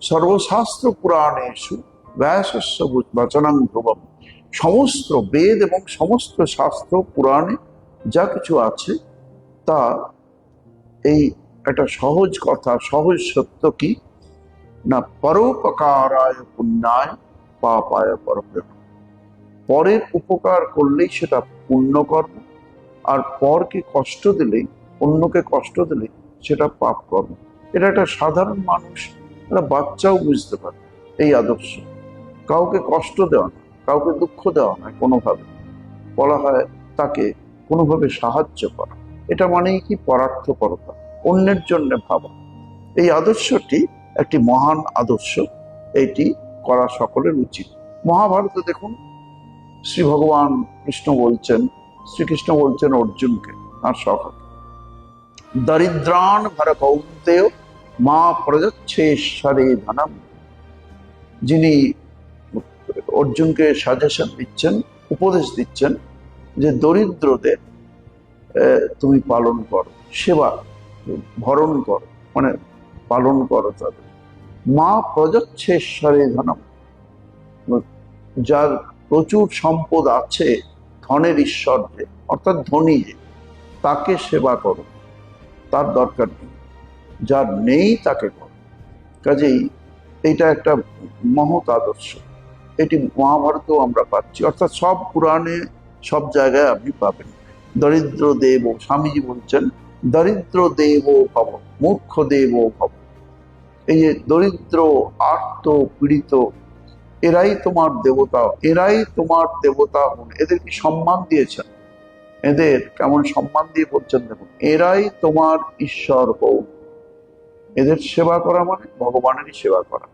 সর্বশাস্ত্র পুরাণেষু ব্যাসস্য বচনং ধ্রুবম। সমস্ত বেদ এবং সমস্ত শাস্ত্র পুরাণে যা কিছু আছে তা এই একটা সহজ কথা, সহজ সত্য কি না, পরোপকারায় পুণ্যায় পাপায় পরব্রহ্ম। পরের উপকার করলেই সেটা পুণ্য কর্ম, আর পরকে কষ্ট দিলেই, অন্যকে কষ্ট দিলেই সেটা পাপ কর্ম। এটা একটা সাধারণ মানুষ, একটা বাচ্চাও বুঝতে পারে এই আদর্শ। কাউকে কষ্ট দেওয়া না, কাউকে দুঃখ দেওয়া না, কোনোভাবে বলা হয় তাকে কোনোভাবে সাহায্য করা। এটা মানেই কি পরার্থপরতা, অন্যের জন্য ভাবা। এই আদর্শটি একটি মহান আদর্শ, এটি করা সকলের উচিত। মহাভারতে দেখুন শ্রী ভগবান কৃষ্ণ বলছেন, শ্রীকৃষ্ণ বলছেন অর্জুনকে, আর সখাকে, দরিদ্রান ভর কৌন্তেয় মা প্রযচ্ছেশ্বরে ধনম। যিনি অর্জুনকে সাজেশন দিচ্ছেন, উপদেশ দিচ্ছেন যে দরিদ্রদের তুমি পালন করো, সেবা ভরণ করো, মানে পালন করো তাদের। মা প্রযচ্ছেশ্বরে ধনম, যার প্রচুর সম্পদ আছে, ধনের ঈশ্বর যে, অর্থাৎ ধনী যে, তাকে সেবা করো, তার দরকার নেই, যার নেই তাকে করো। কাজেই এইটা একটা মহৎ আদর্শ, এটি মহাভারতেও আমরা পাচ্ছি, অর্থাৎ সব পুরাণে সব জায়গায় আপনি পাবেন। দরিদ্র দেব, স্বামীজি বলছেন দরিদ্র দেব ভব, মূর্খ দেব ভব। এই যে দরিদ্র, আর্ত, পীড়িত, এরাই তোমার দেবতা, এরাই তোমার দেবতা হন। এদেরকে সম্মান দিয়েছেন, এদের কেমন সম্মান দিয়ে বলছেন দেখুন, এরাই তোমার ঈশ্বর হও। এদের সেবা করা মানে ভগবানেরই সেবা করা।